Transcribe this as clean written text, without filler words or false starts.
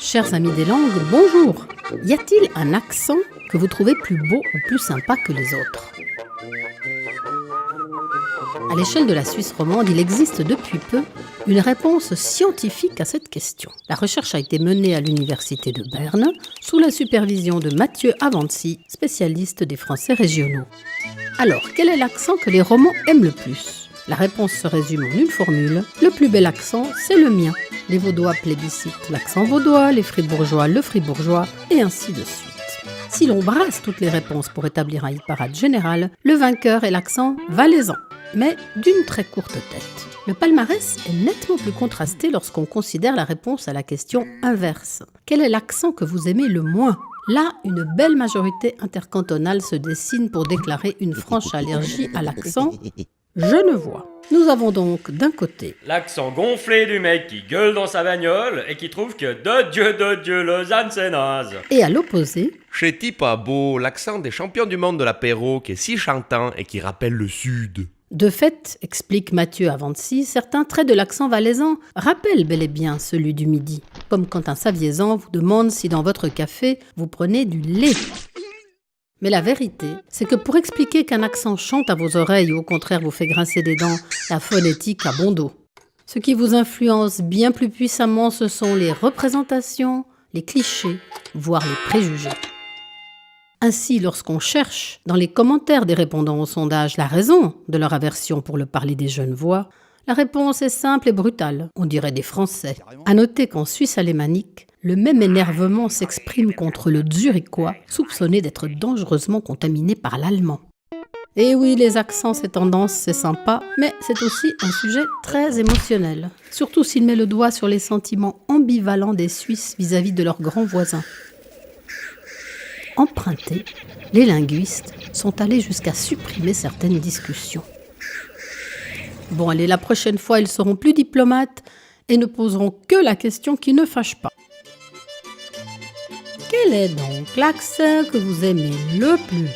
Chers amis des langues, bonjour. Y a-t-il un accent que vous trouvez plus beau ou plus sympa que les autres ? À l'échelle de la Suisse romande, il existe depuis peu une réponse scientifique à cette question. La recherche a été menée à l'université de Berne sous la supervision de Mathieu Avancy, spécialiste des Français régionaux. Alors, quel est l'accent que les Romans aiment le plus ? La réponse se résume en une formule. Le plus bel accent, c'est le mien. Les Vaudois plébiscitent l'accent vaudois, les Fribourgeois le fribourgeois, et ainsi de suite. Si l'on brasse toutes les réponses pour établir un hit-parade général, le vainqueur est l'accent valaisan, mais d'une très courte tête. Le palmarès est nettement plus contrasté lorsqu'on considère la réponse à la question inverse. Quel est l'accent que vous aimez le moins ? Là, une belle majorité intercantonale se dessine pour déclarer une franche allergie à l'accent genevois. Nous avons donc d'un côté l'accent gonflé du mec qui gueule dans sa bagnole et qui trouve que de Dieu, Lausanne c'est naze. Et à l'opposé, Chez Tipa Beau, l'accent des champions du monde de l'apéro qui est si chantant et qui rappelle le sud. de fait, explique Mathieu Avancy, certains traits de l'accent valaisan rappellent bel et bien celui du Midi, comme quand un Saviezan vous demande si dans votre café vous prenez du lait. Mais la vérité, c'est que pour expliquer qu'un accent chante à vos oreilles ou au contraire vous fait grincer des dents, la phonétique a bon dos. Ce qui vous influence bien plus puissamment, ce sont les représentations, les clichés, voire les préjugés. Ainsi, lorsqu'on cherche dans les commentaires des répondants au sondage la raison de leur aversion pour le parler des Genevois, la réponse est simple et brutale, on dirait des Français. À noter qu'en Suisse alémanique, le même énervement s'exprime contre le zurichois, soupçonné d'être dangereusement contaminé par l'allemand. Et oui, les accents, c'est tendance, c'est sympa, mais c'est aussi un sujet très émotionnel, surtout s'il met le doigt sur les sentiments ambivalents des Suisses vis-à-vis de leurs grands voisins. Empruntés, les linguistes sont allés jusqu'à supprimer certaines discussions. Bon, allez, la prochaine fois, ils seront plus diplomates et ne poseront que la question qui ne fâche pas. Quel est donc l'accent que vous aimez le plus ?